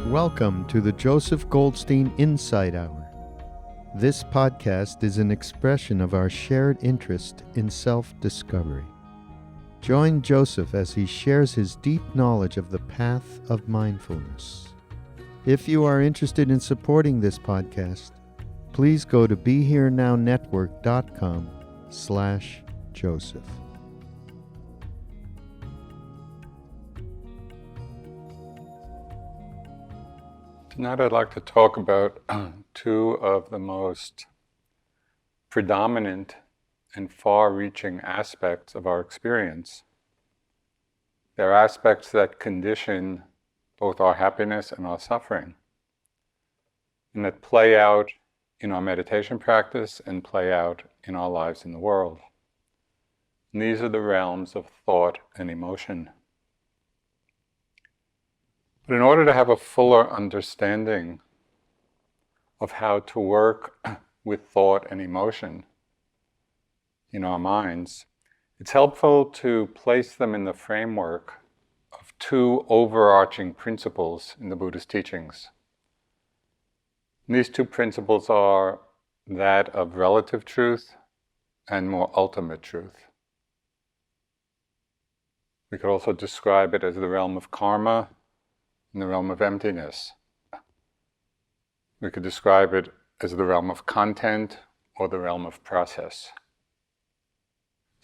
Welcome to the Joseph Goldstein Insight Hour. This podcast is an expression of our shared interest in self-discovery. Join Joseph as he shares his deep knowledge of the path of mindfulness. If you are interested in supporting this podcast, please go to BeHereNowNetwork.com/Joseph. Tonight I'd like to talk about two of the most predominant and far-reaching aspects of our experience. They're aspects that condition both our happiness and our suffering, and that play out in our meditation practice and play out in our lives in the world. And these are the realms of thought and emotion. But in order to have a fuller understanding of how to work with thought and emotion in our minds, it's helpful to place them in the framework of two overarching principles in the Buddhist teachings. And these two principles are that of relative truth and more ultimate truth. We could also describe it as the realm of karma and the realm of emptiness. We could describe it as the realm of content or the realm of process.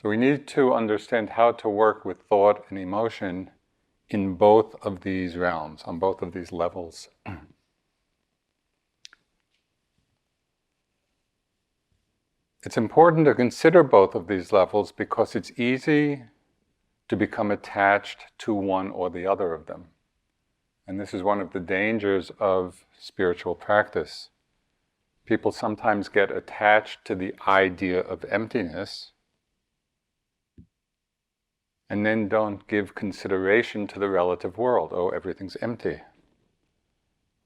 So we need to understand how to work with thought and emotion in both of these realms, on both of these levels. It's important to consider both of these levels because it's easy to become attached to one or the other of them. And this is one of the dangers of spiritual practice. People sometimes get attached to the idea of emptiness and then don't give consideration to the relative world. Oh, everything's empty.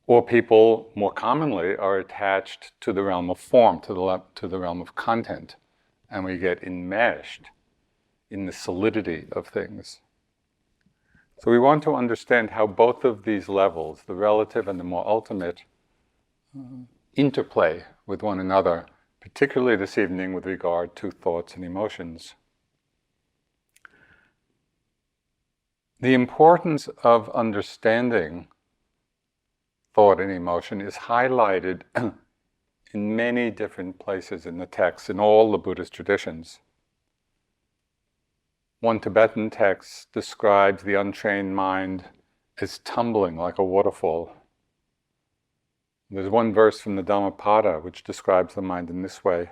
Or people, more commonly, are attached to the realm of form, to the realm of content, and we get enmeshed in the solidity of things. So we want to understand how both of these levels, the relative and the more ultimate, interplay with one another, particularly this evening with regard to thoughts and emotions. The importance of understanding thought and emotion is highlighted in many different places in the text, in all the Buddhist traditions. One Tibetan text describes the untrained mind as tumbling like a waterfall. There's one verse from the Dhammapada which describes the mind in this way.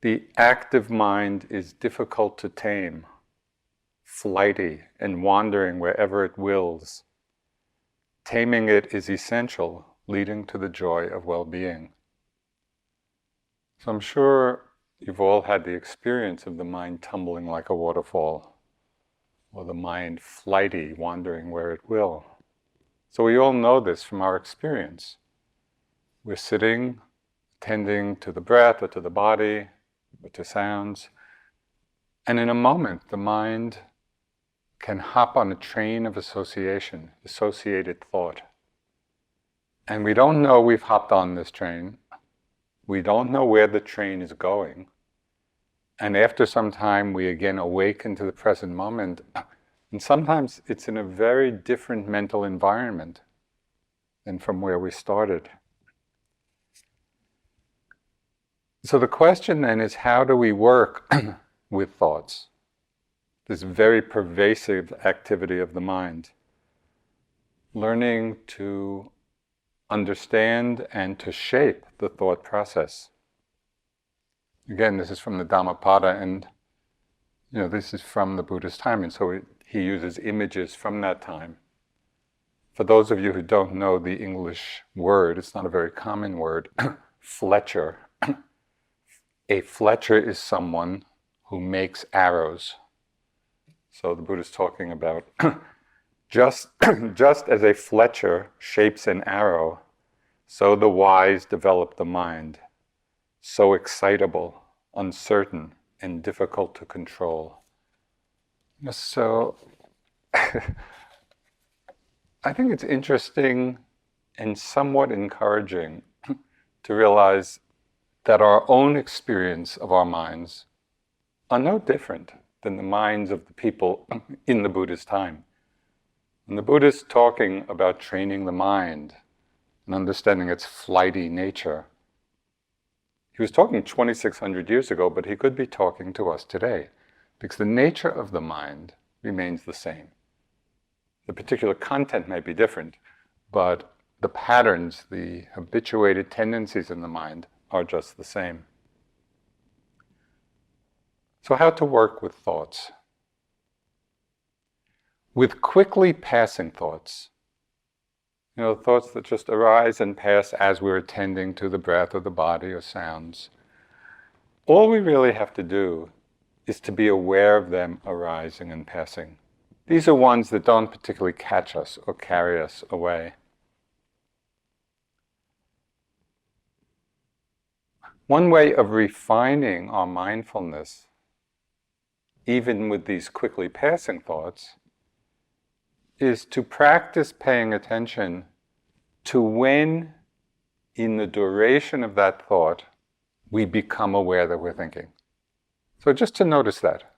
The active mind is difficult to tame, flighty and wandering wherever it wills. Taming it is essential, leading to the joy of well-being. So I'm sure you've all had the experience of the mind tumbling like a waterfall, or the mind flighty, wandering where it will. So we all know this from our experience. We're sitting, attending to the breath or to the body, or to sounds, and in a moment the mind can hop on a train of association, associated thought. And we don't know we've hopped on this train. We don't know where the train is going. And after some time, we again awaken to the present moment. And sometimes it's in a very different mental environment than from where we started. So the question then is, how do we work with thoughts? This very pervasive activity of the mind. Learning to understand and to shape the thought process. Again, this is from the Dhammapada, and this is from the Buddhist time, and so he uses images from that time. For those of you who don't know the English word, it's not a very common word, fletcher. A fletcher is someone who makes arrows. So the Buddha is talking about just as a fletcher shapes an arrow, so the wise develop the mind, so excitable, uncertain, and difficult to control. So I think it's interesting and somewhat encouraging to realize that our own experience of our minds are no different than the minds of the people in the Buddhist time. When the Buddha is talking about training the mind and understanding its flighty nature, he was talking 2,600 years ago, but he could be talking to us today, because the nature of the mind remains the same. The particular content may be different, but the patterns, the habituated tendencies in the mind are just the same. So how to work with thoughts? With quickly passing thoughts, thoughts that just arise and pass as we're attending to the breath or the body or sounds. All we really have to do is to be aware of them arising and passing. These are ones that don't particularly catch us or carry us away. One way of refining our mindfulness, even with these quickly passing thoughts, is to practice paying attention to when, in the duration of that thought, we become aware that we're thinking. So just to notice that.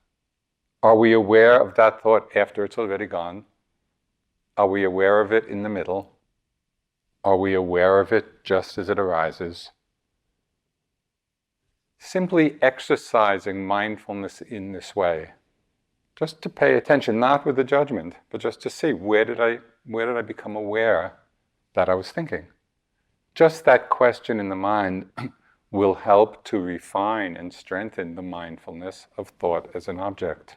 Are we aware of that thought after it's already gone? Are we aware of it in the middle? Are we aware of it just as it arises? Simply exercising mindfulness in this way, just to pay attention, not with a judgment, but just to see where did I become aware that I was thinking. Just that question in the mind will help to refine and strengthen the mindfulness of thought as an object.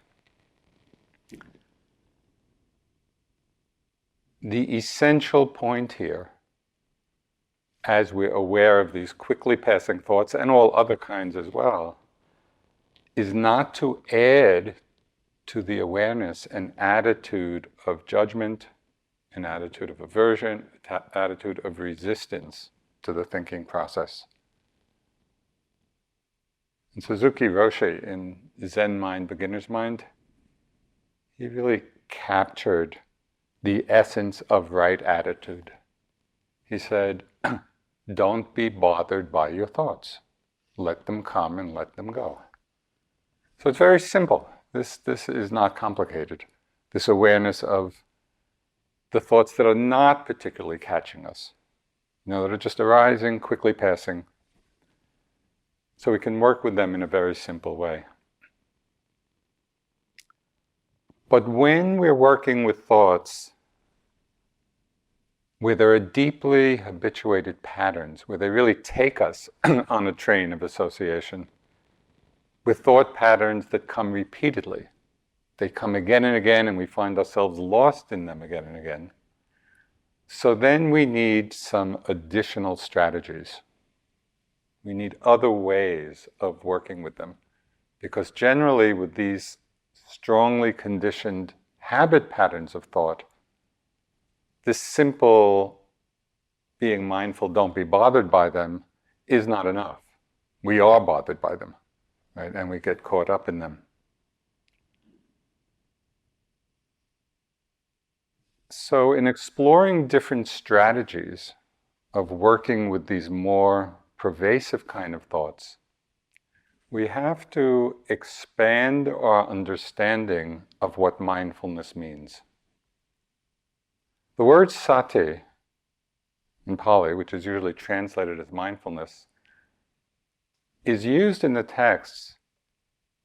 The essential point here, as we're aware of these quickly passing thoughts and all other kinds as well, is not to add to the awareness an attitude of judgment, an attitude of aversion, an attitude of resistance to the thinking process. And Suzuki Roshi, in Zen Mind, Beginner's Mind, he really captured the essence of right attitude. He said, don't be bothered by your thoughts. Let them come and let them go. So it's very simple. This is not complicated. This awareness of the thoughts that are not particularly catching us, that are just arising, quickly passing. So we can work with them in a very simple way. But when we're working with thoughts where there are deeply habituated patterns, where they really take us on a train of association, with thought patterns that come repeatedly, they come again and again, and we find ourselves lost in them again and again. So then we need some additional strategies. We need other ways of working with them. Because generally with these strongly conditioned habit patterns of thought, this simple being mindful, don't be bothered by them, is not enough. We are bothered by them, right? And we get caught up in them. So in exploring different strategies of working with these more pervasive kind of thoughts, we have to expand our understanding of what mindfulness means. The word sati in Pali, which is usually translated as mindfulness, is used in the texts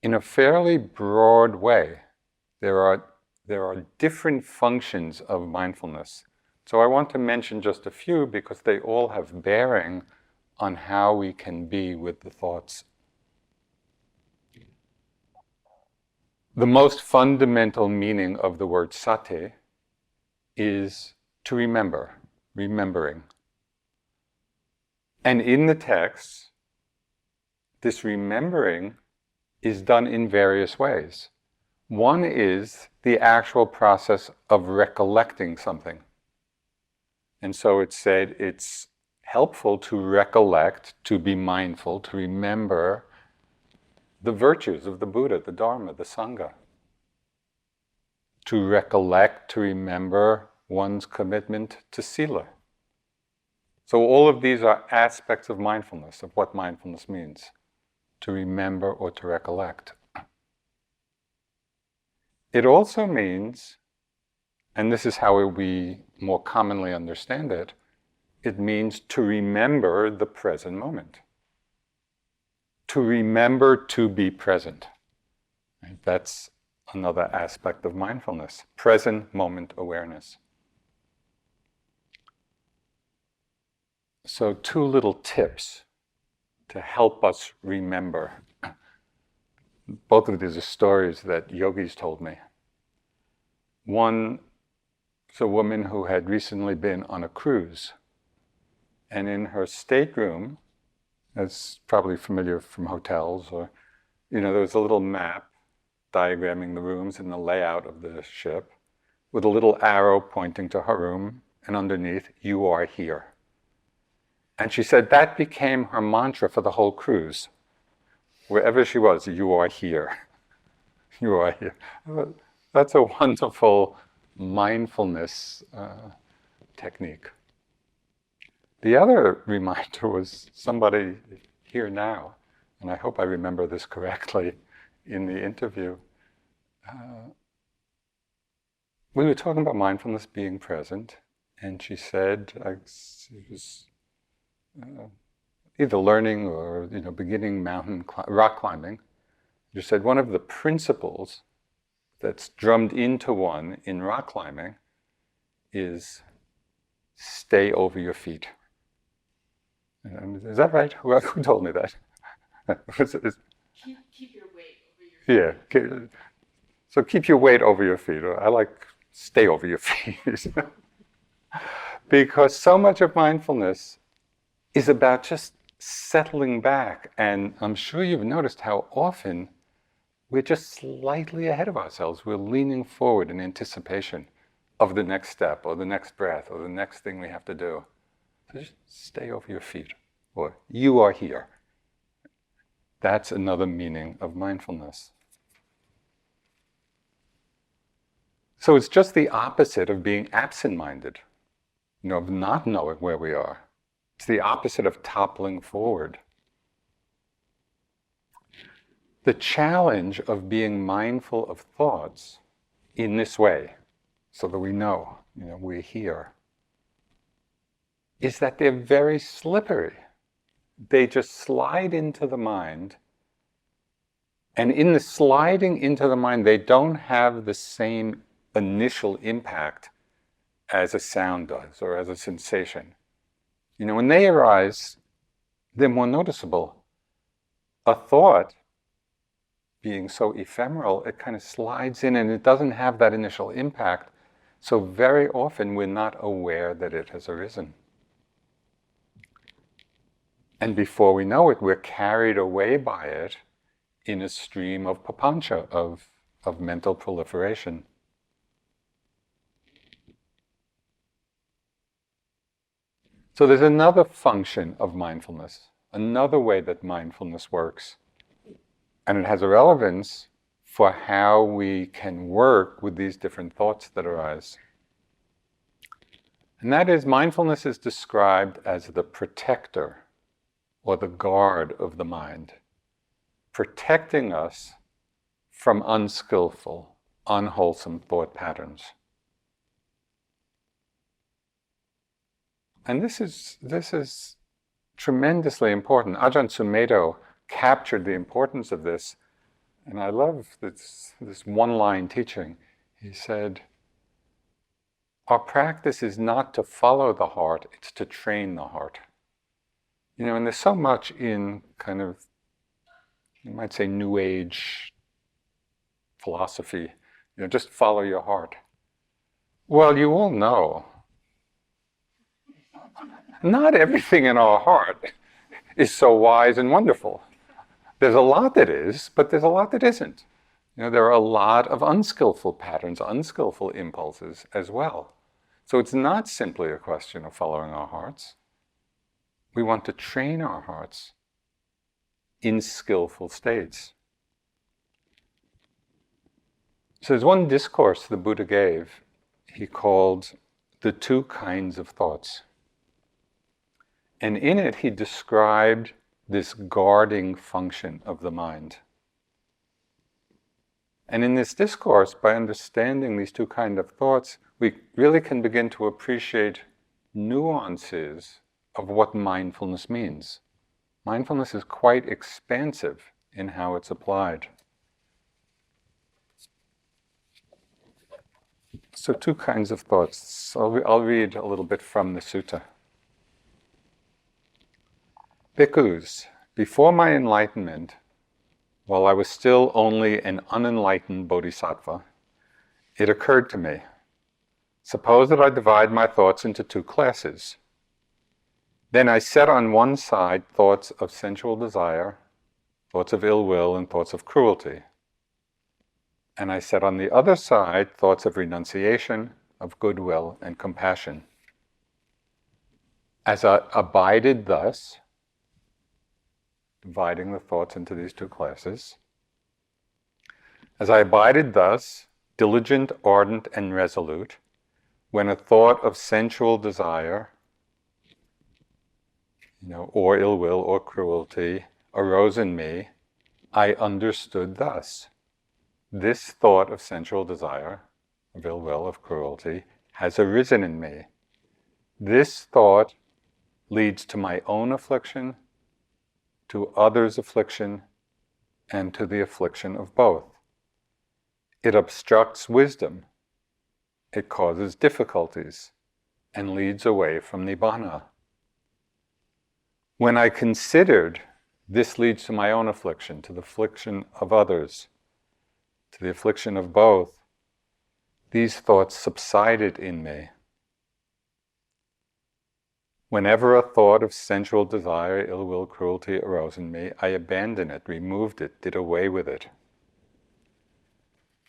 in a fairly broad way. There are different functions of mindfulness. So I want to mention just a few because they all have bearing on how we can be with the thoughts. The most fundamental meaning of the word sati is to remember, remembering. And in the text, this remembering is done in various ways. One is the actual process of recollecting something. And so it's said it's helpful to recollect, to be mindful, to remember the virtues of the Buddha, the Dharma, the Sangha. To recollect, to remember one's commitment to sila. So all of these are aspects of mindfulness, of what mindfulness means, to remember or to recollect. It also means, and this is how we more commonly understand it, it means to remember the present moment. To remember to be present. Right? That's another aspect of mindfulness, present moment awareness. So 2 little tips to help us remember. Both of these are stories that yogis told me. One is a woman who had recently been on a cruise, and in her stateroom, that's probably familiar from hotels, or there was a little map diagramming the rooms and the layout of the ship, with a little arrow pointing to her room, and underneath, "You are here." And she said that became her mantra for the whole cruise. Wherever she was, "You are here. You are here." That's a wonderful mindfulness technique. The other reminder was somebody here now, and I hope I remember this correctly in the interview. We were talking about mindfulness being present, and she said, she was either learning or beginning rock climbing. She said one of the principles that's drummed into one in rock climbing is stay over your feet. Is that right? Who told me that? Keep your weight over your feet. Yeah. So keep your weight over your feet. I like stay over your feet. Because so much of mindfulness is about just settling back. And I'm sure you've noticed how often we're just slightly ahead of ourselves. We're leaning forward in anticipation of the next step or the next breath or the next thing we have to do. So just stay over your feet, or you are here. That's another meaning of mindfulness. So it's just the opposite of being absent-minded, of not knowing where we are. It's the opposite of toppling forward. The challenge of being mindful of thoughts in this way, so that we know, we're here, is that they're very slippery. They just slide into the mind, and in the sliding into the mind, they don't have the same initial impact as a sound does or as a sensation. When they arise, they're more noticeable. A thought, being so ephemeral, it kind of slides in and it doesn't have that initial impact. So very often we're not aware that it has arisen. And before we know it, we're carried away by it in a stream of papancha, of mental proliferation. So there's another function of mindfulness, another way that mindfulness works. And it has a relevance for how we can work with these different thoughts that arise. And that is, mindfulness is described as the protector or the guard of the mind, protecting us from unskillful, unwholesome thought patterns. And this is tremendously important. Ajahn Sumedho captured the importance of this, and I love this one-line teaching. He said, our practice is not to follow the heart, it's to train the heart. And there's so much in kind of, you might say, New Age philosophy, just follow your heart. Well, you all know, not everything in our heart is so wise and wonderful. There's a lot that is, but there's a lot that isn't. There are a lot of unskillful patterns, unskillful impulses as well. So it's not simply a question of following our hearts. We want to train our hearts in skillful states. So there's one discourse the Buddha gave, he called the two kinds of thoughts. And in it, he described this guarding function of the mind. And in this discourse, by understanding these two kinds of thoughts, we really can begin to appreciate nuances of what mindfulness means. Mindfulness is quite expansive in how it's applied. So two kinds of thoughts. I'll read a little bit from the sutta. Bhikkhus, before my enlightenment, while I was still only an unenlightened bodhisattva, it occurred to me, suppose that I divide my thoughts into two classes. Then I set on one side thoughts of sensual desire, thoughts of ill will, and thoughts of cruelty. And I set on the other side thoughts of renunciation, of goodwill, and compassion. As I abided thus, dividing the thoughts into these two classes, as I abided thus, diligent, ardent, and resolute, when a thought of sensual desire, or ill will or cruelty arose in me, I understood thus. This thought of sensual desire, of ill will, of cruelty, has arisen in me. This thought leads to my own affliction, to others' affliction, and to the affliction of both. It obstructs wisdom. It causes difficulties and leads away from Nibbana. When I considered this leads to my own affliction, to the affliction of others, to the affliction of both, these thoughts subsided in me. Whenever a thought of sensual desire, ill will, cruelty arose in me, I abandoned it, removed it, did away with it.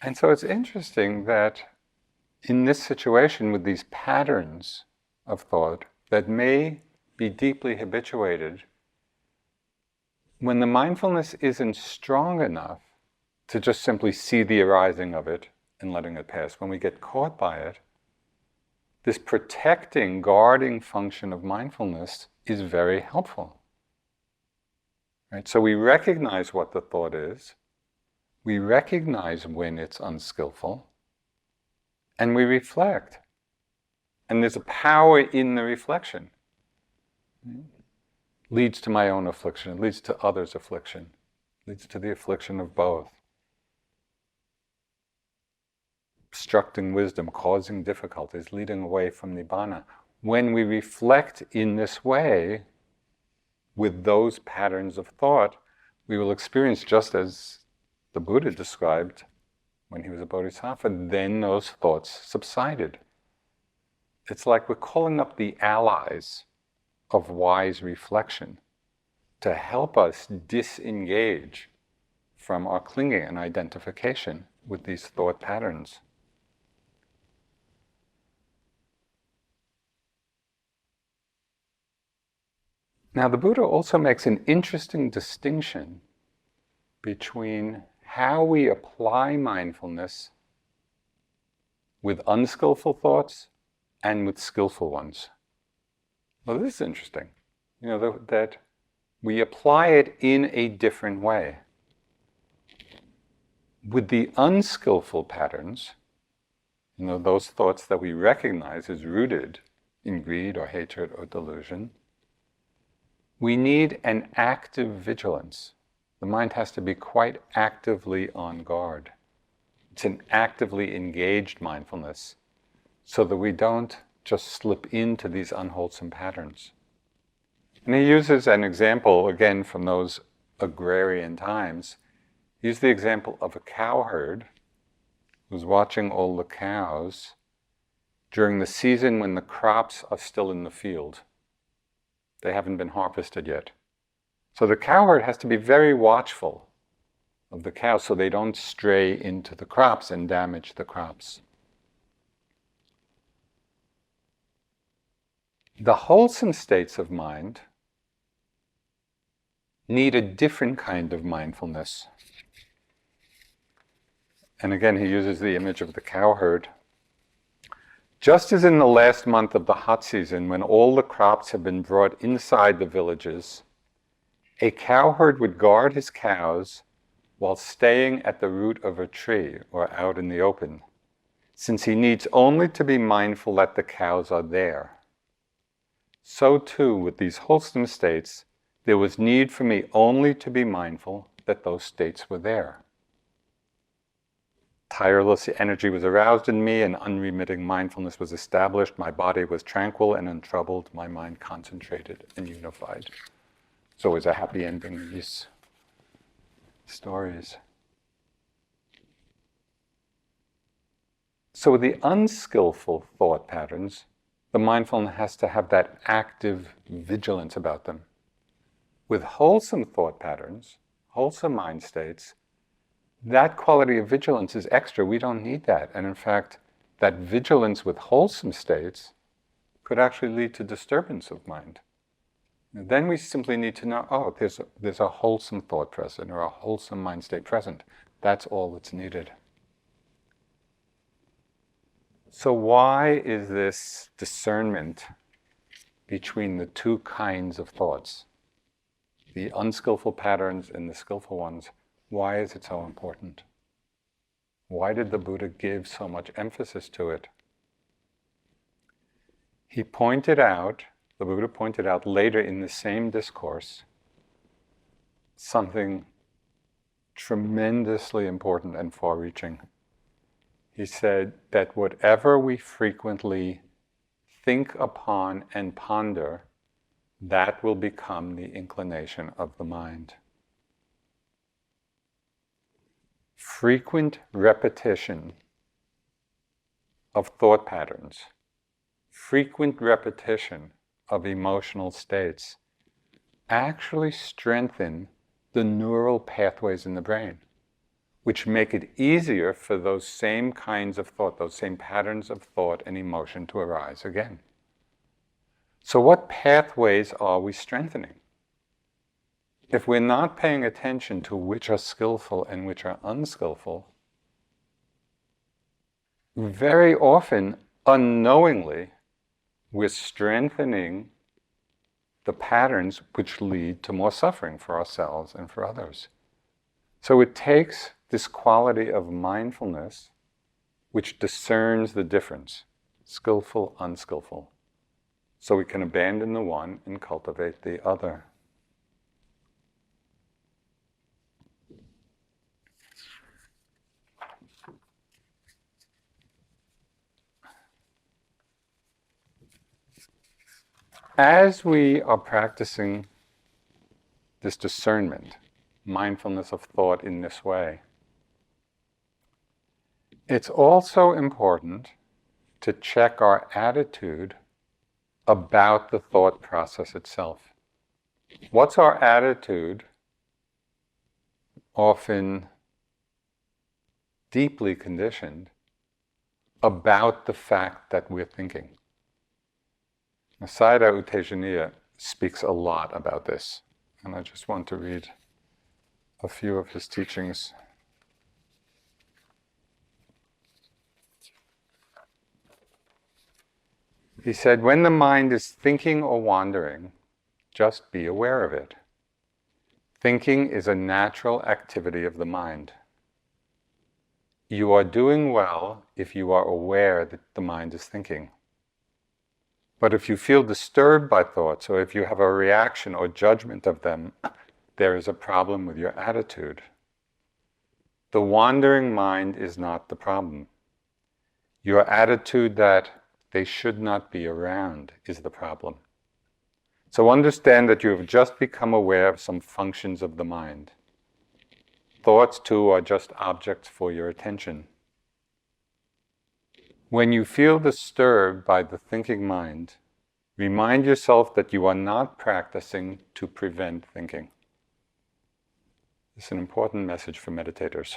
And so it's interesting that in this situation with these patterns of thought that may be deeply habituated, when the mindfulness isn't strong enough to just simply see the arising of it and letting it pass, when we get caught by it, this protecting, guarding function of mindfulness is very helpful. Right? So we recognize what the thought is, we recognize when it's unskillful, and we reflect. And there's a power in the reflection. Leads to my own affliction, it leads to others' affliction, leads to the affliction of both. Obstructing wisdom, causing difficulties, leading away from Nibbana. When we reflect in this way, with those patterns of thought, we will experience, just as the Buddha described when he was a bodhisattva, then those thoughts subsided. It's like we're calling up the allies of wise reflection to help us disengage from our clinging and identification with these thought patterns. Now, the Buddha also makes an interesting distinction between how we apply mindfulness with unskillful thoughts and with skillful ones. Well, this is interesting. That we apply it in a different way. With the unskillful patterns, those thoughts that we recognize as rooted in greed or hatred or delusion, we need an active vigilance. The mind has to be quite actively on guard. It's an actively engaged mindfulness so that we don't just slip into these unwholesome patterns. And he uses an example, again, from those agrarian times. He used the example of a cowherd who's watching all the cows during the season when the crops are still in the field. They haven't been harvested yet. So the cowherd has to be very watchful of the cows so they don't stray into the crops and damage the crops. The wholesome states of mind need a different kind of mindfulness. And again, he uses the image of the cowherd. Just as in the last month of the hot season, when all the crops have been brought inside the villages, a cowherd would guard his cows while staying at the root of a tree or out in the open, since he needs only to be mindful that the cows are there. So too, with these wholesome states, there was need for me only to be mindful that those states were there. Tireless energy was aroused in me, and unremitting mindfulness was established. My body was tranquil and untroubled, my mind concentrated and unified. It's always a happy ending in these stories. So with the unskillful thought patterns, the mindfulness has to have that active vigilance about them. With wholesome thought patterns, wholesome mind states, that quality of vigilance is extra. We don't need that. And in fact, that vigilance with wholesome states could actually lead to disturbance of mind. And then we simply need to know, oh, there's a wholesome thought present or a wholesome mind state present. That's all that's needed. So why is this discernment between the two kinds of thoughts, the unskillful patterns and the skillful ones, why is it so important? Why did the Buddha give so much emphasis to it? The Buddha pointed out later in the same discourse, something tremendously important and far-reaching. He said that whatever we frequently think upon and ponder, that will become the inclination of the mind. Frequent repetition of thought patterns, frequent repetition of emotional states actually strengthen the neural pathways in the brain, which make it easier for those same kinds of thought, those same patterns of thought and emotion to arise again. So what pathways are we strengthening? If we're not paying attention to which are skillful and which are unskillful, very often, unknowingly, we're strengthening the patterns which lead to more suffering for ourselves and for others. So it takes this quality of mindfulness which discerns the difference, skillful, unskillful, so we can abandon the one and cultivate the other. As we are practicing this discernment, mindfulness of thought in this way, it's also important to check our attitude about the thought process itself. What's our attitude? Often deeply conditioned about the fact that we're thinking. Sayadaw U Tejaniya speaks a lot about this, and I just want to read a few of his teachings. He said, when the mind is thinking or wandering, just be aware of it. Thinking is a natural activity of the mind. You are doing well if you are aware that the mind is thinking. But if you feel disturbed by thoughts, or if you have a reaction or judgment of them, there is a problem with your attitude. The wandering mind is not the problem. Your attitude that they should not be around is the problem. So understand that you have just become aware of some functions of the mind. Thoughts, too, are just objects for your attention. When you feel disturbed by the thinking mind, remind yourself that you are not practicing to prevent thinking. This is an important message for meditators.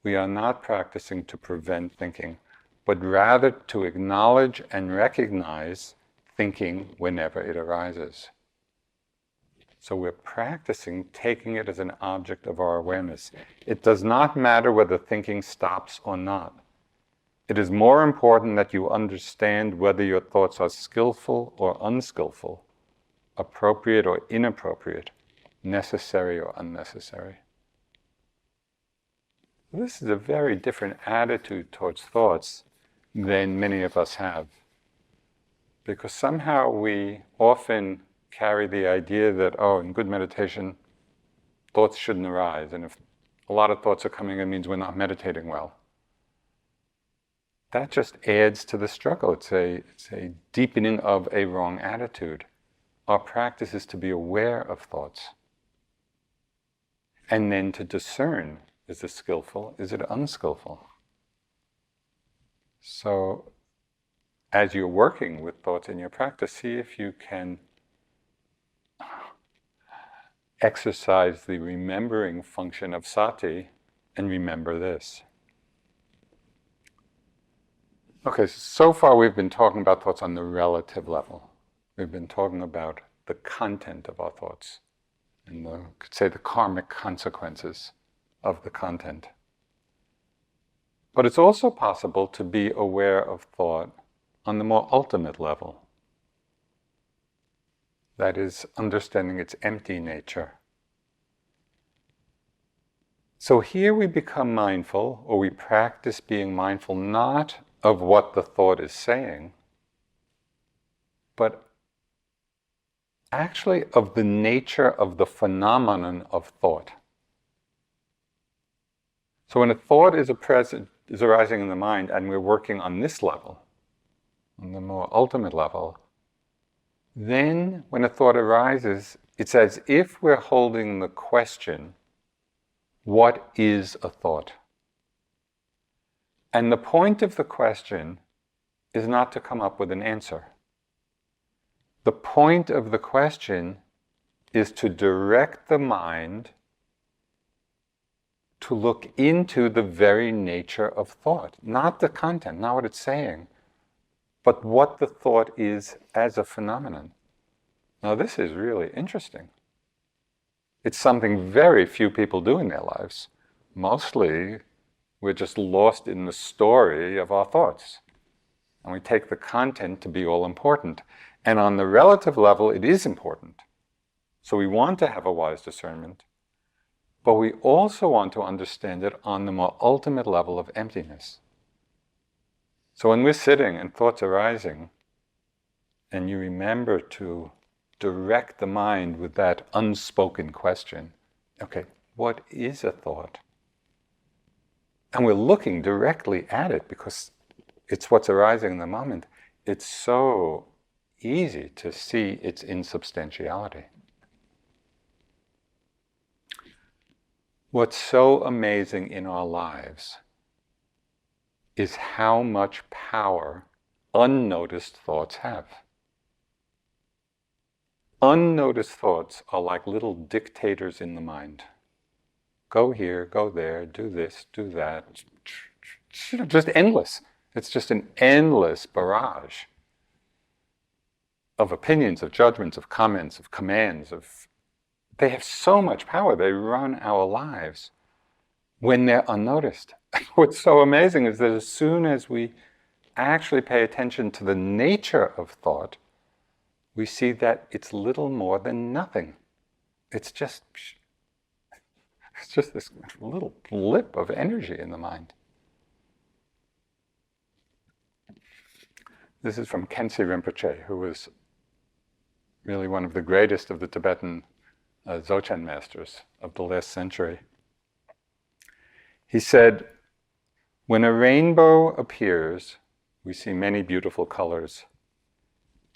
We are not practicing to prevent thinking, but rather to acknowledge and recognize thinking whenever it arises. So we're practicing taking it as an object of our awareness. It does not matter whether thinking stops or not. It is more important that you understand whether your thoughts are skillful or unskillful, appropriate or inappropriate, necessary or unnecessary. This is a very different attitude towards thoughts than many of us have. Because somehow we often carry the idea that, oh, in good meditation, thoughts shouldn't arise. And if a lot of thoughts are coming, it means we're not meditating well. That just adds to the struggle. It's a deepening of a wrong attitude. Our practice is to be aware of thoughts. And then to discern, is it skillful, is it unskillful? So, as you're working with thoughts in your practice, see if you can exercise the remembering function of sati and remember this. Okay, so far we've been talking about thoughts on the relative level. We've been talking about the content of our thoughts and could say the karmic consequences of the content. But it's also possible to be aware of thought on the more ultimate level. That is, understanding its empty nature. So here we become mindful, or we practice being mindful not of what the thought is saying, but actually of the nature of the phenomenon of thought. So when a thought is arising in the mind and we're working on this level, on the more ultimate level, then when a thought arises, it's as if we're holding the question, what is a thought? And the point of the question is not to come up with an answer. The point of the question is to direct the mind to look into the very nature of thought, not the content, not what it's saying, but what the thought is as a phenomenon. Now this is really interesting. It's something very few people do in their lives. Mostly, we're just lost in the story of our thoughts. And we take the content to be all important. And on the relative level, it is important. So we want to have a wise discernment, but we also want to understand it on the more ultimate level of emptiness. So when we're sitting and thoughts are arising, and you remember to direct the mind with that unspoken question, okay, what is a thought? And we're looking directly at it because it's what's arising in the moment. It's so easy to see its insubstantiality. What's so amazing in our lives is how much power unnoticed thoughts have. Unnoticed thoughts are like little dictators in the mind. Go here, go there, do this, do that. Just endless. It's just an endless barrage of opinions, of judgments, of comments, of commands, they have so much power. They run our lives when they're unnoticed. What's so amazing is that as soon as we actually pay attention to the nature of thought, we see that it's little more than nothing. It's just this little blip of energy in the mind. This is from Khyentse Rinpoche, who was really one of the greatest of the Tibetan Dzogchen masters of the last century. He said, when a rainbow appears, we see many beautiful colors.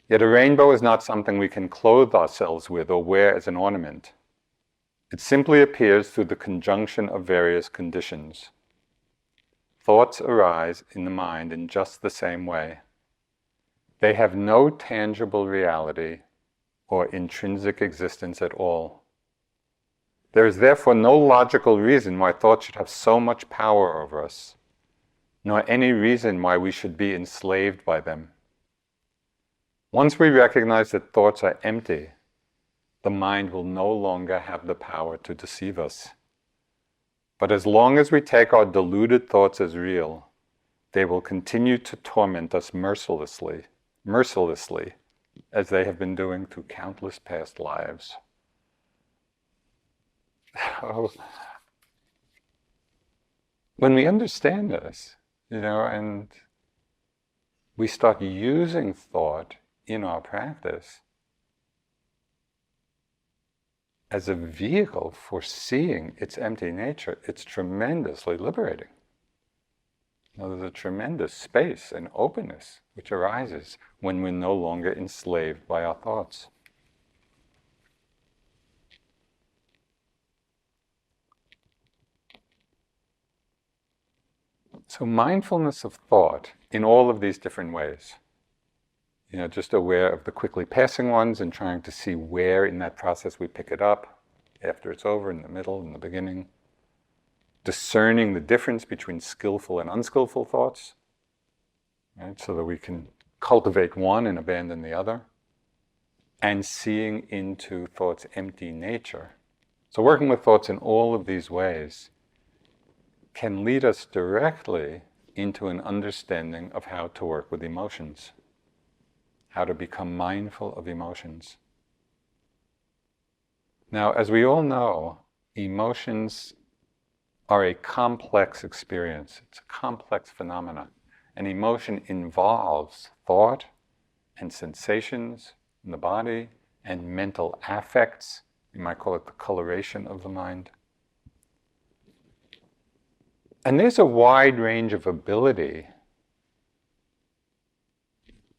Yet a rainbow is not something we can clothe ourselves with or wear as an ornament. It simply appears through the conjunction of various conditions. Thoughts arise in the mind in just the same way. They have no tangible reality or intrinsic existence at all. There is therefore no logical reason why thoughts should have so much power over us, nor any reason why we should be enslaved by them. Once we recognize that thoughts are empty, the mind will no longer have the power to deceive us. But as long as we take our deluded thoughts as real, they will continue to torment us mercilessly, as they have been doing through countless past lives. So, when we understand this, and we start using thought in our practice as a vehicle for seeing its empty nature, it's tremendously liberating. There's a tremendous space and openness which arises when we're no longer enslaved by our thoughts. So mindfulness of thought in all of these different ways. Just aware of the quickly passing ones and trying to see where in that process we pick it up, after it's over, in the middle, in the beginning. Discerning the difference between skillful and unskillful thoughts, right? So that we can cultivate one and abandon the other. And seeing into thought's empty nature. So working with thoughts in all of these ways can lead us directly into an understanding of how to work with emotions. How to become mindful of emotions. Now, as we all know, emotions are a complex experience. It's a complex phenomenon. And emotion involves thought and sensations in the body and mental affects. You might call it the coloration of the mind. And there's a wide range of ability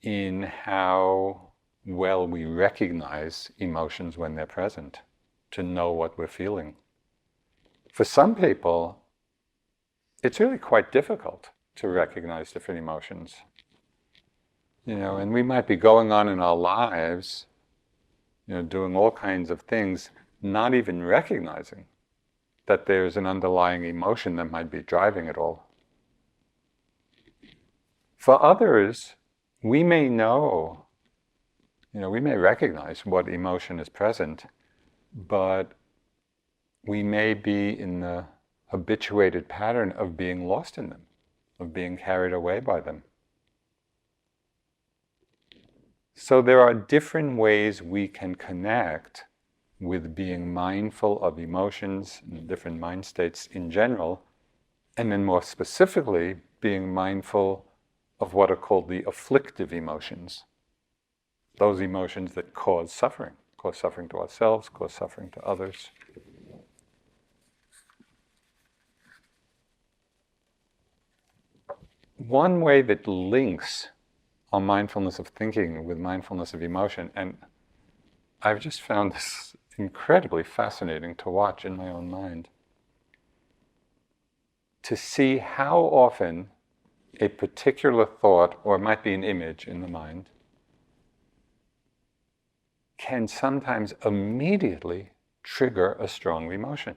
in how well we recognize emotions when they're present, to know what we're feeling. For some people, it's really quite difficult to recognize different emotions. And we might be going on in our lives, doing all kinds of things, not even recognizing that there's an underlying emotion that might be driving it all. For others, we may know, we may recognize what emotion is present, but we may be in the habituated pattern of being lost in them, of being carried away by them. So there are different ways we can connect with being mindful of emotions and different mind states in general, and then more specifically, being mindful of what are called the afflictive emotions. Those emotions that cause suffering to ourselves, cause suffering to others. One way that links our mindfulness of thinking with mindfulness of emotion, and I've just found this incredibly fascinating to watch in my own mind, to see how often a particular thought, or it might be an image in the mind, can sometimes immediately trigger a strong emotion.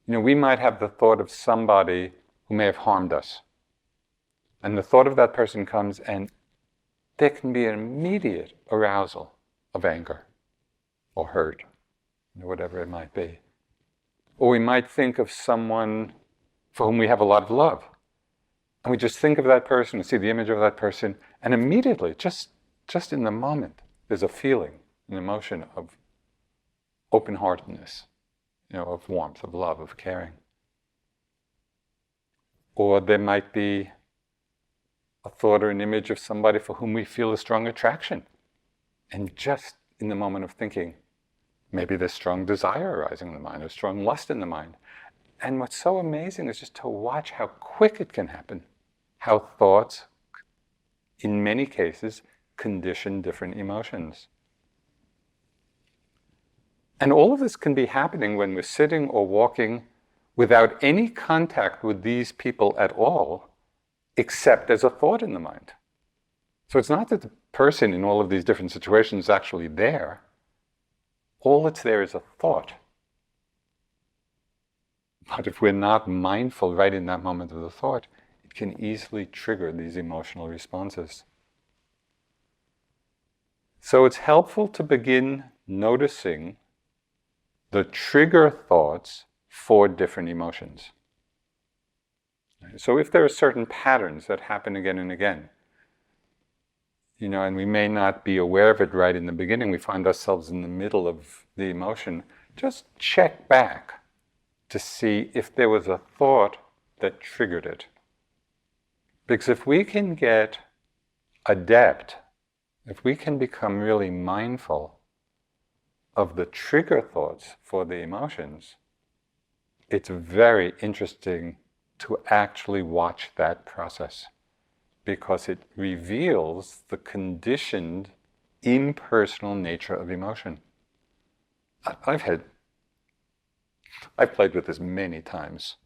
We might have the thought of somebody who may have harmed us. And the thought of that person comes, and there can be an immediate arousal of anger or hurt, whatever it might be. Or we might think of someone for whom we have a lot of love. And we just think of that person, we see the image of that person, and immediately, just in the moment, there's a feeling, an emotion of open-heartedness, of warmth, of love, of caring. Or there might be a thought or an image of somebody for whom we feel a strong attraction. And just in the moment of thinking, maybe there's strong desire arising in the mind, or strong lust in the mind. And what's so amazing is just to watch how quick it can happen, how thoughts, in many cases, condition different emotions. And all of this can be happening when we're sitting or walking without any contact with these people at all, except as a thought in the mind. So it's not that the person in all of these different situations is actually there. All that's there is a thought. But if we're not mindful right in that moment of the thought, it can easily trigger these emotional responses. So it's helpful to begin noticing the trigger thoughts for different emotions. So if there are certain patterns that happen again and again, and we may not be aware of it right in the beginning, we find ourselves in the middle of the emotion, just check back to see if there was a thought that triggered it. Because if we can get adept, if we can become really mindful of the trigger thoughts for the emotions, it's very interesting to actually watch that process, because it reveals the conditioned, impersonal nature of emotion. I've played with this many times.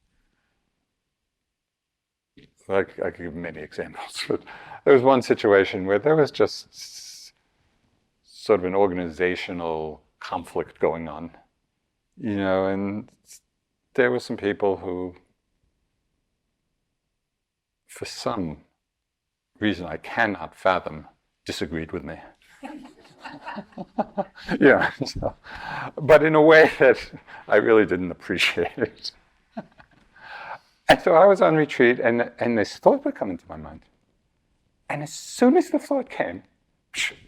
I could give many examples, but there was one situation where there was just sort of an organizational conflict going on, and there were some people who, for some reason I cannot fathom, disagreed with me. But in a way that I really didn't appreciate it. And so I was on retreat, and this thought would come into my mind. And as soon as the thought came,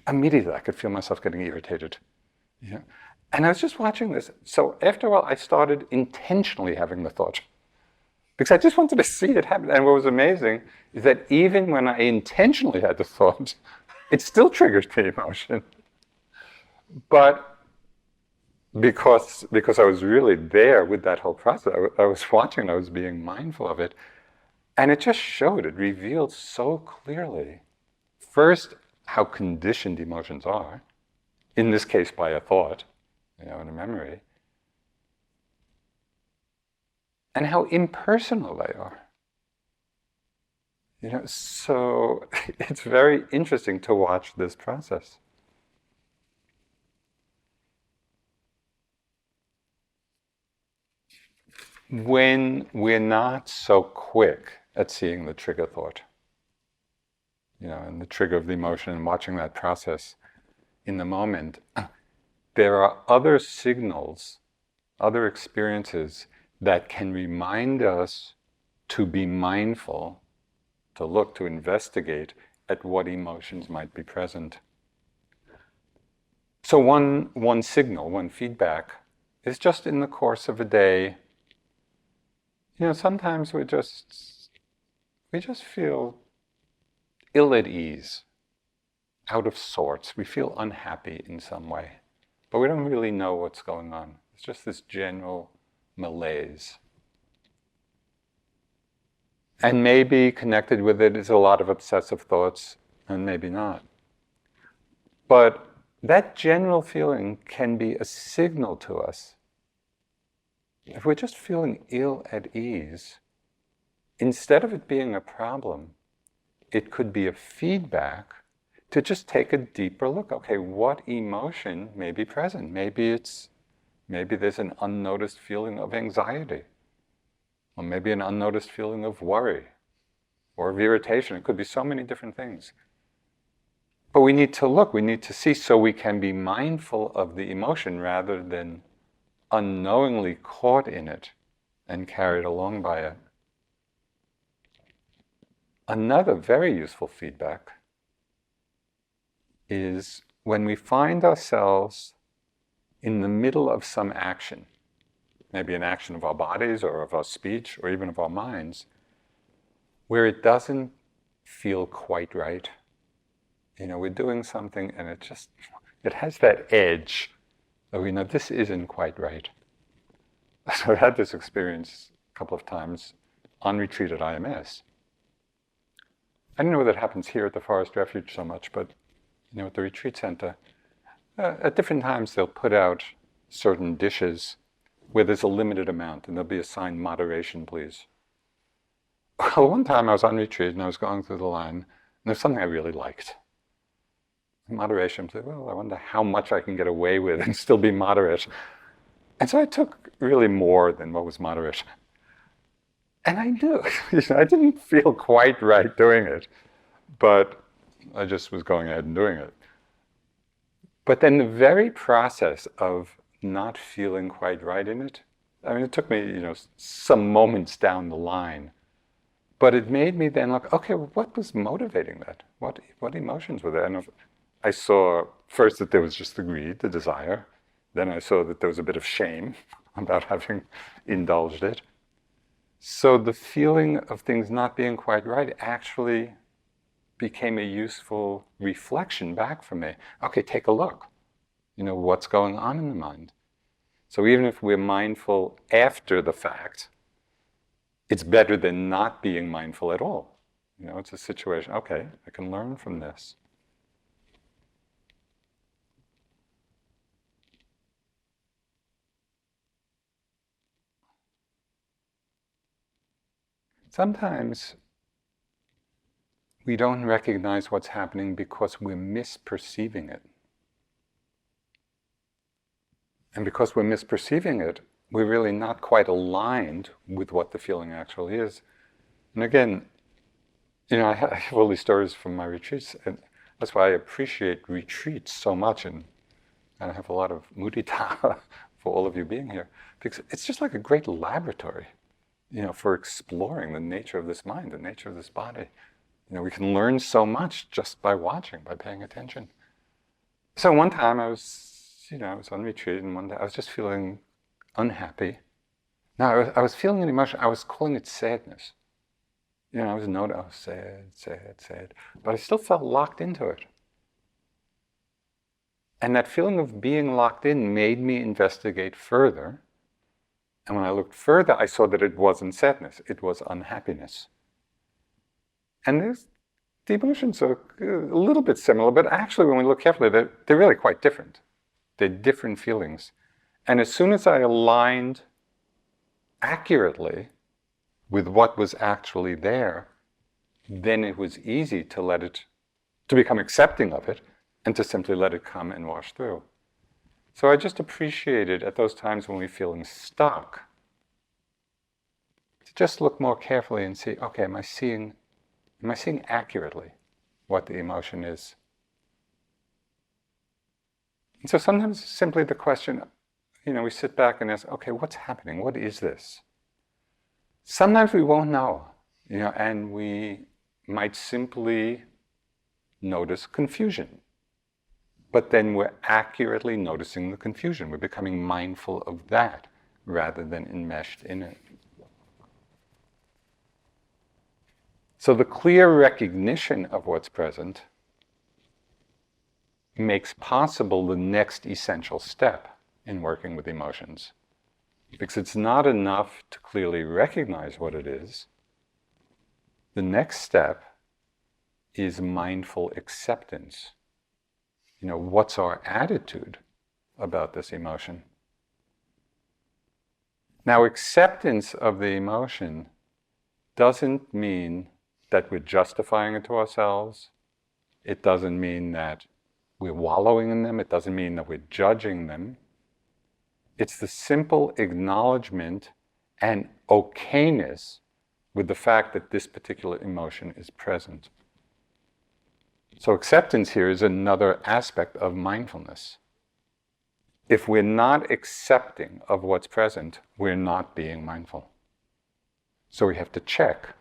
immediately I could feel myself getting irritated. And I was just watching this. So after a while, I started intentionally having the thought, because I just wanted to see it happen. And what was amazing is that even when I intentionally had the thought, it still triggers the emotion. But because I was really there with that whole process, I was watching, I was being mindful of it. And it just showed, it revealed so clearly, first, how conditioned emotions are, in this case by a thought, in a memory, and how impersonal they are. So it's very interesting to watch this process. When we're not so quick at seeing the trigger thought, and the trigger of the emotion, and watching that process in the moment, there are other signals, other experiences that can remind us to be mindful, to look, to investigate at what emotions might be present. So one signal, one feedback, is just in the course of a day. Sometimes we just feel ill at ease, out of sorts. We feel unhappy in some way, but we don't really know what's going on. It's just this general malaise. And maybe connected with it is a lot of obsessive thoughts, and maybe not. But that general feeling can be a signal to us. If we're just feeling ill at ease, instead of it being a problem, it could be a feedback to just take a deeper look. Okay, what emotion may be present? Maybe there's an unnoticed feeling of anxiety, or maybe an unnoticed feeling of worry or of irritation. It could be so many different things. But we need to look, we need to see, so we can be mindful of the emotion rather than unknowingly caught in it and carried along by it. Another very useful feedback is when we find ourselves in the middle of some action, maybe an action of our bodies or of our speech or even of our minds, where it doesn't feel quite right. We're doing something and it has that edge that we know this isn't quite right. So I've had this experience a couple of times on retreat at IMS. I don't know whether that happens here at the Forest Refuge so much, but at the retreat center, at different times they'll put out certain dishes where there's a limited amount, and there'll be a sign, moderation, please. Well, one time I was on retreat and I was going through the line, and there's something I really liked. Moderation, I said, well, I wonder how much I can get away with and still be moderate. And so I took really more than what was moderate. And I knew, I didn't feel quite right doing it, but I just was going ahead and doing it. But then the very process of not feeling quite right in it, it took me, some moments down the line But it made me then look, okay, well, what was motivating that? What emotions were there? And I saw first that there was just the greed, the desire. Then I saw that there was a bit of shame about having indulged it. So the feeling of things not being quite right actually became a useful reflection back for me. Okay, take a look. What's going on in the mind? So even if we're mindful after the fact, it's better than not being mindful at all. It's a situation, okay, I can learn from this. Sometimes we don't recognize what's happening because we're misperceiving it. And because we're misperceiving it, we're really not quite aligned with what the feeling actually is. And again, I have all these stories from my retreats, and that's why I appreciate retreats so much, and I have a lot of mudita for all of you being here, because it's just like a great laboratory, for exploring the nature of this mind, the nature of this body. We can learn so much just by watching, by paying attention. So one time I was on retreat, and one day I was just feeling unhappy. Now I was feeling an emotion. I was calling it sadness. I was sad, but I still felt locked into it. And that feeling of being locked in made me investigate further. And when I looked further, I saw that it wasn't sadness, it was unhappiness. And the emotions are a little bit similar, but actually when we look carefully, they're really quite different. They're different feelings. And as soon as I aligned accurately with what was actually there, then it was easy to become accepting of it, and to simply let it come and wash through. So I just appreciated at those times when we're feeling stuck, to just look more carefully and see, okay, am I seeing accurately what the emotion is? And so sometimes simply the question, we sit back and ask, okay, what's happening? What is this? Sometimes we won't know, and we might simply notice confusion. But then we're accurately noticing the confusion. We're becoming mindful of that rather than enmeshed in it. So the clear recognition of what's present makes possible the next essential step in working with emotions. Because it's not enough to clearly recognize what it is. The next step is mindful acceptance. What's our attitude about this emotion? Now, acceptance of the emotion doesn't mean that we're justifying it to ourselves. It doesn't mean that we're wallowing in them. It doesn't mean that we're judging them. It's the simple acknowledgement and okayness with the fact that this particular emotion is present. So acceptance here is another aspect of mindfulness. If we're not accepting of what's present, we're not being mindful. So we have to check.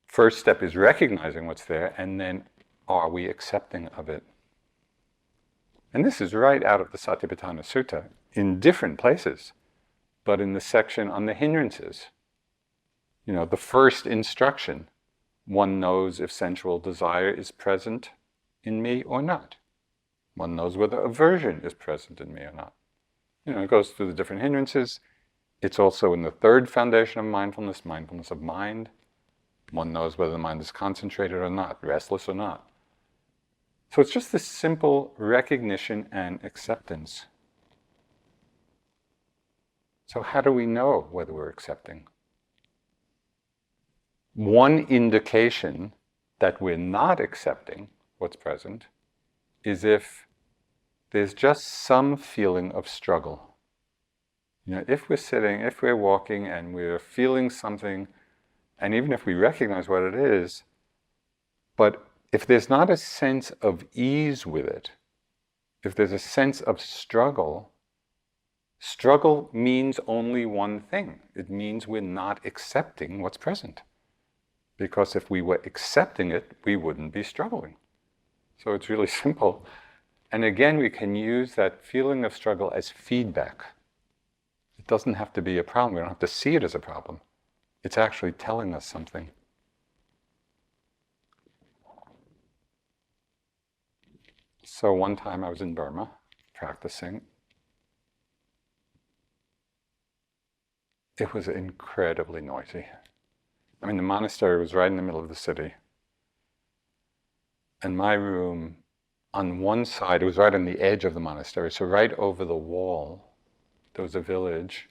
First step is recognizing what's there, and then are we accepting of it? And this is right out of the Satipatthana Sutta in different places, but in the section on the hindrances. The first instruction, one knows if sensual desire is present in me or not. One knows whether aversion is present in me or not. It goes through the different hindrances. It's also in the third foundation of mindfulness, mindfulness of mind. One knows whether the mind is concentrated or not, restless or not. So it's just this simple recognition and acceptance. So how do we know whether we're accepting? One indication that we're not accepting what's present is if there's just some feeling of struggle. If we're sitting, if we're walking and we're feeling something, and even if we recognize what it is, but if there's not a sense of ease with it, if there's a sense of struggle, struggle means only one thing. It means we're not accepting what's present. Because if we were accepting it, we wouldn't be struggling. So it's really simple. And again, we can use that feeling of struggle as feedback. It doesn't have to be a problem. We don't have to see it as a problem. It's actually telling us something. So one time I was in Burma practicing. It was incredibly noisy. I mean, the monastery was right in the middle of the city. And my room, on one side, it was right on the edge of the monastery, so right over the wall, there was a village,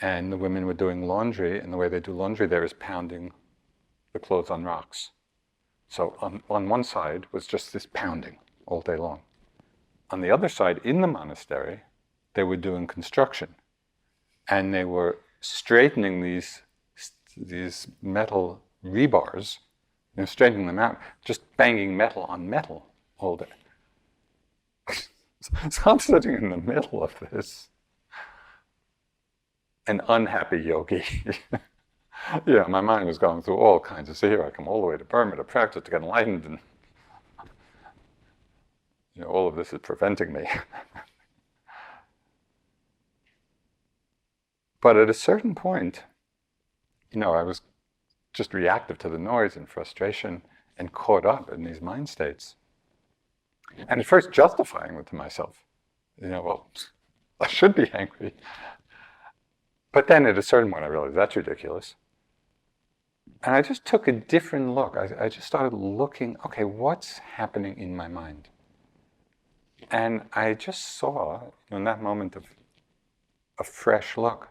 and the women were doing laundry, and the way they do laundry there is pounding the clothes on rocks. So on one side was just this pounding all day long. On the other side, in the monastery, they were doing construction, and they were straightening these metal rebars, straightening them out, just banging metal on metal all day. So I'm sitting in the middle of this, an unhappy yogi. Yeah, my mind was going through all kinds of, so here I come all the way to Burma to practice, to get enlightened, and all of this is preventing me. But at a certain point, I was just reactive to the noise and frustration and caught up in these mind states. And at first justifying it to myself. Well, I should be angry. But then at a certain point I realized that's ridiculous. And I just took a different look. I just started looking, okay, what's happening in my mind? And I just saw, in that moment of a fresh look,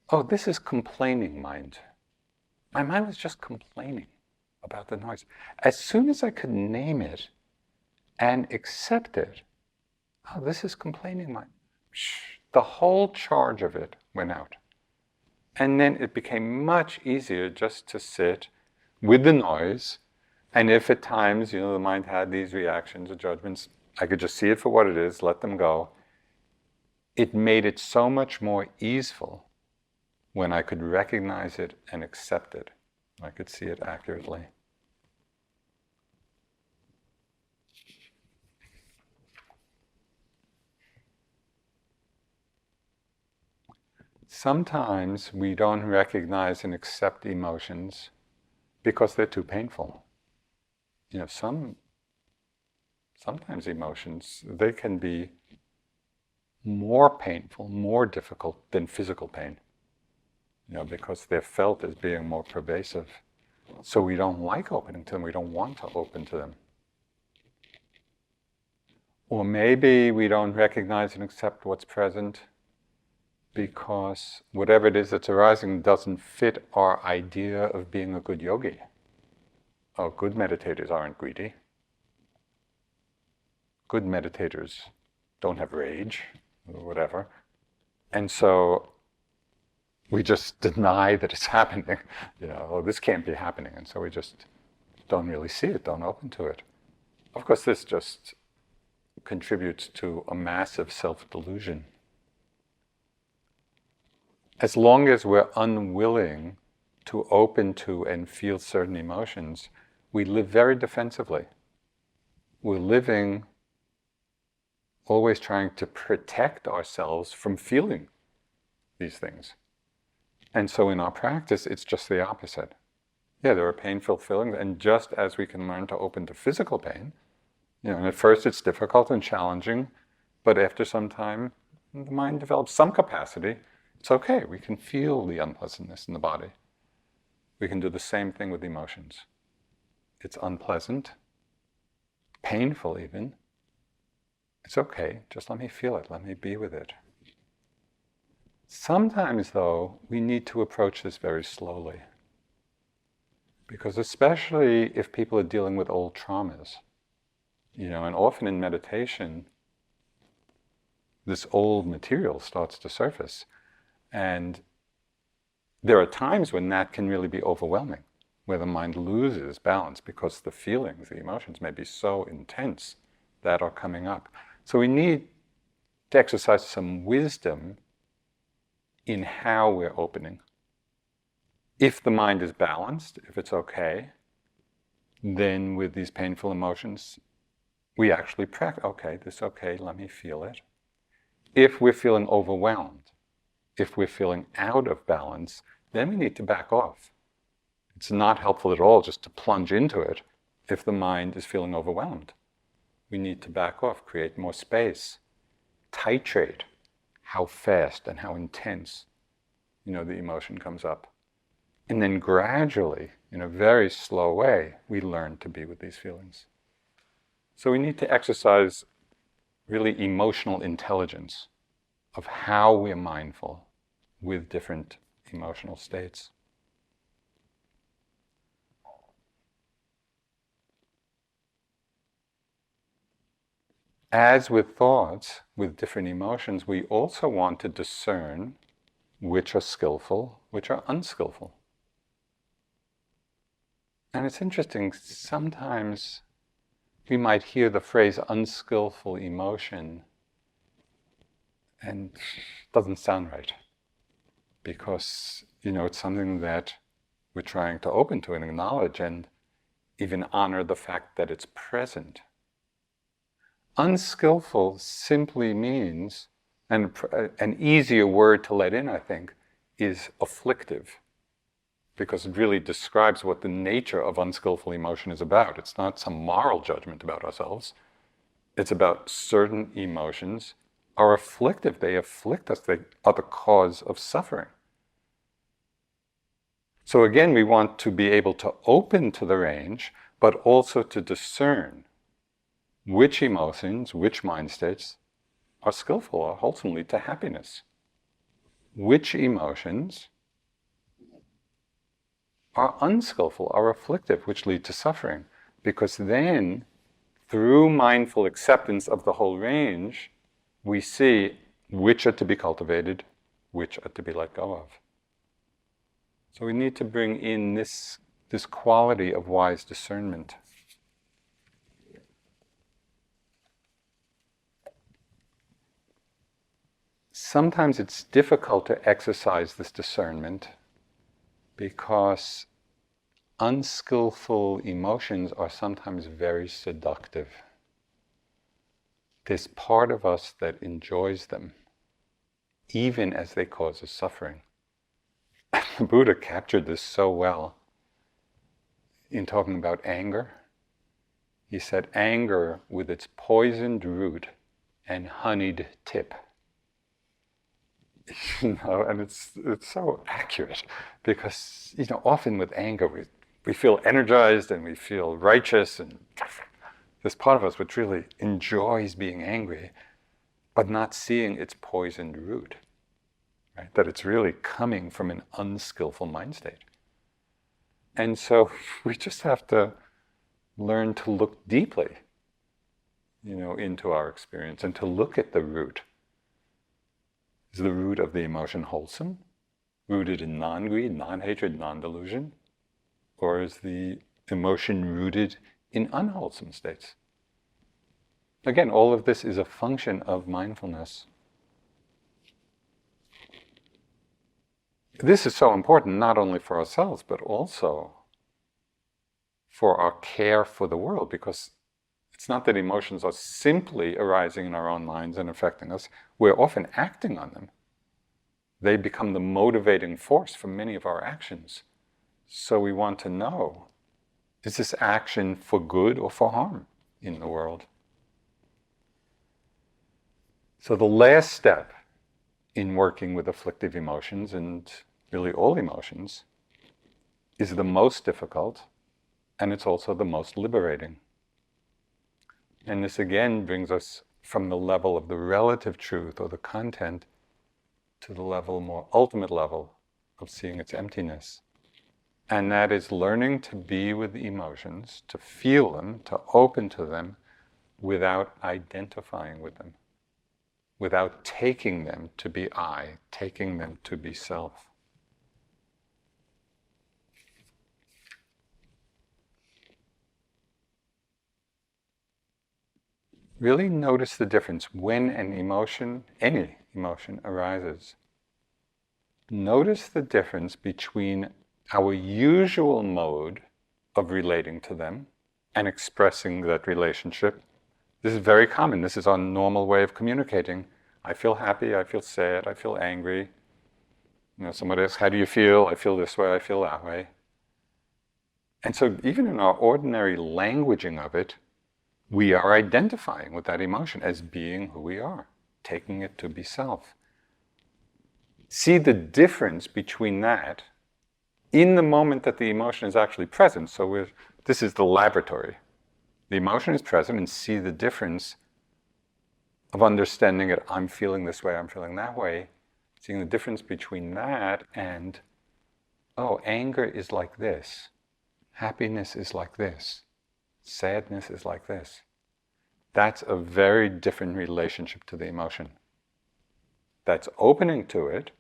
oh, this is complaining mind. My mind was just complaining about the noise. As soon as I could name it and accept it, oh, this is complaining mind. The whole charge of it went out. And then it became much easier just to sit with the noise. And if at times, the mind had these reactions or judgments, I could just see it for what it is, let them go. It made it so much more easeful when I could recognize it and accept it. I could see it accurately. Sometimes we don't recognize and accept emotions because they're too painful. Sometimes emotions, they can be more painful, more difficult than physical pain. Because they're felt as being more pervasive. So we don't like opening to them, we don't want to open to them. Or maybe we don't recognize and accept what's present because whatever it is that's arising doesn't fit our idea of being a good yogi. Oh, good meditators aren't greedy. Good meditators don't have rage, or whatever. And so we just deny that it's happening. Oh, this can't be happening. And so we just don't really see it, don't open to it. Of course, this just contributes to a massive self-delusion. As long as we're unwilling to open to and feel certain emotions, we live very defensively. We're living always trying to protect ourselves from feeling these things. And so in our practice, it's just the opposite. Yeah, there are painful feelings, and just as we can learn to open to physical pain, and at first it's difficult and challenging, but after some time, the mind develops some capacity. It's okay, we can feel the unpleasantness in the body. We can do the same thing with emotions. It's unpleasant, painful even. It's okay, just let me feel it, let me be with it. Sometimes, though, we need to approach this very slowly. Because especially if people are dealing with old traumas, and often in meditation, this old material starts to surface. And there are times when that can really be overwhelming, where the mind loses balance because the feelings, the emotions may be so intense that are coming up. So we need to exercise some wisdom in how we're opening. If the mind is balanced, if it's okay, then with these painful emotions, we actually practice, okay, this is okay, let me feel it. If we're feeling overwhelmed, if we're feeling out of balance, then we need to back off. It's not helpful at all just to plunge into it if the mind is feeling overwhelmed. We need to back off, create more space, titrate how fast and how intense, the emotion comes up. And then gradually, in a very slow way, we learn to be with these feelings. So we need to exercise really emotional intelligence of how we're mindful with different emotional states. As with thoughts, with different emotions, we also want to discern which are skillful, which are unskillful. And it's interesting, sometimes we might hear the phrase unskillful emotion and it doesn't sound right. Because, it's something that we're trying to open to and acknowledge and even honor the fact that it's present. Unskillful simply means, and an easier word to let in, I think, is afflictive. Because it really describes what the nature of unskillful emotion is about. It's not some moral judgment about ourselves. It's about certain emotions are afflictive. They afflict us. They are the cause of suffering. So again, we want to be able to open to the range, but also to discern which emotions, which mind states are skillful or wholesome, lead to happiness. Which emotions are unskillful, are afflictive, which lead to suffering. Because then, through mindful acceptance of the whole range, we see which are to be cultivated, which are to be let go of. So we need to bring in this quality of wise discernment. Sometimes it's difficult to exercise this discernment because unskillful emotions are sometimes very seductive. There's part of us that enjoys them, even as they cause us suffering. The Buddha captured this so well in talking about anger. He said, anger with its poisoned root and honeyed tip. And it's so accurate because, often with anger we feel energized and we feel righteous, and there's part of us which really enjoys being angry, but not seeing its poisoned root, right? That it's really coming from an unskillful mind state. And so we just have to learn to look deeply, into our experience and to look at the root. Is the root of the emotion wholesome, rooted in non-greed, non-hatred, non-delusion? Or is the emotion rooted in unwholesome states? Again, all of this is a function of mindfulness. This is so important not only for ourselves, but also for our care for the world, because it's not that emotions are simply arising in our own minds and affecting us. We're often acting on them. They become the motivating force for many of our actions. So we want to know, is this action for good or for harm in the world? So the last step in working with afflictive emotions, and really all emotions, is the most difficult, and it's also the most liberating. And this again brings us from the level of the relative truth or the content to the more ultimate level of seeing its emptiness. And that is learning to be with the emotions, to feel them, to open to them without identifying with them, without taking them to be I, taking them to be self. Really notice the difference when an emotion, any emotion, arises. Notice the difference between our usual mode of relating to them and expressing that relationship. This is very common. This is our normal way of communicating. I feel happy, I feel sad, I feel angry. Somebody asks, how do you feel? I feel this way, I feel that way. And so even in our ordinary languaging of it, we are identifying with that emotion as being who we are, taking it to be self. See the difference between that in the moment that the emotion is actually present. So this is the laboratory. The emotion is present, and see the difference of understanding it. I'm feeling this way, I'm feeling that way. Seeing the difference between that and, oh, anger is like this. Happiness is like this. Sadness is like this. That's a very different relationship to the emotion. That's opening to it,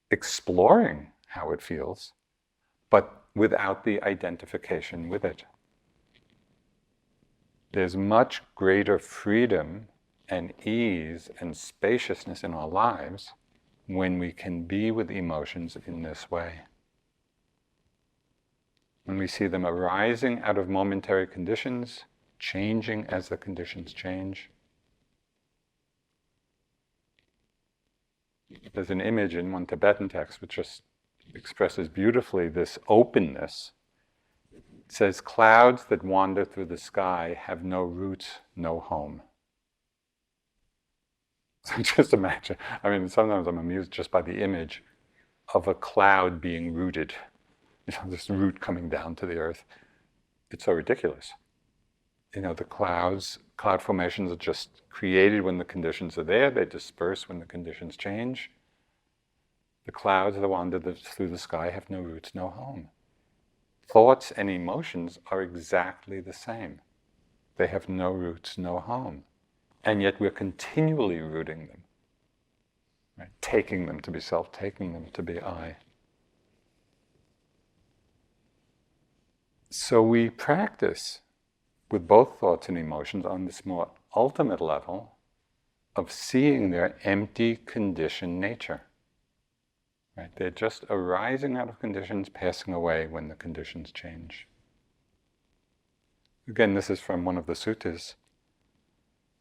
exploring how it feels, but without the identification with it. There's much greater freedom and ease and spaciousness in our lives when we can be with emotions in this way. When we see them arising out of momentary conditions, changing as the conditions change. There's an image in one Tibetan text which just expresses beautifully this openness. It says, clouds that wander through the sky have no roots, no home. So just imagine, sometimes I'm amused just by the image of a cloud being rooted. This root coming down to the earth. It's so ridiculous. The cloud formations are just created when the conditions are there. They disperse when the conditions change. The clouds that wander through the sky have no roots, no home. Thoughts and emotions are exactly the same. They have no roots, no home. And yet we're continually rooting them, right? Taking them to be self, taking them to be I. So we practice with both thoughts and emotions on this more ultimate level of seeing their empty, conditioned nature. Right? They're just arising out of conditions, passing away when the conditions change. Again, this is from one of the suttas.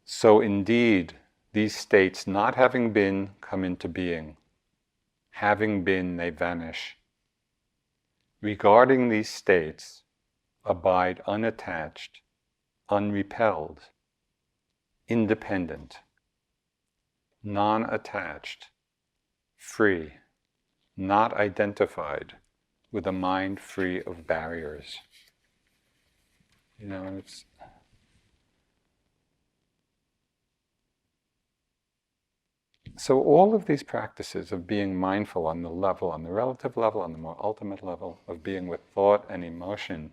So indeed, these states, not having been, come into being. Having been, they vanish. Regarding these states, abide unattached, unrepelled, independent, non-attached, free, not identified with a mind free of barriers. It's so all of these practices of being mindful on the relative level, on the more ultimate level, of being with thought and emotion,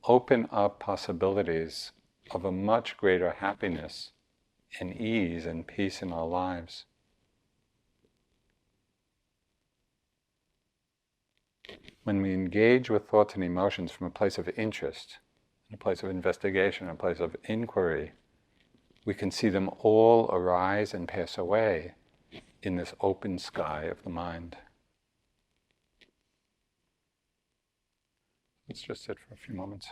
open up possibilities of a much greater happiness and ease and peace in our lives. When we engage with thoughts and emotions from a place of interest, a place of investigation, a place of inquiry, we can see them all arise and pass away in this open sky of the mind. Let's just sit for a few moments.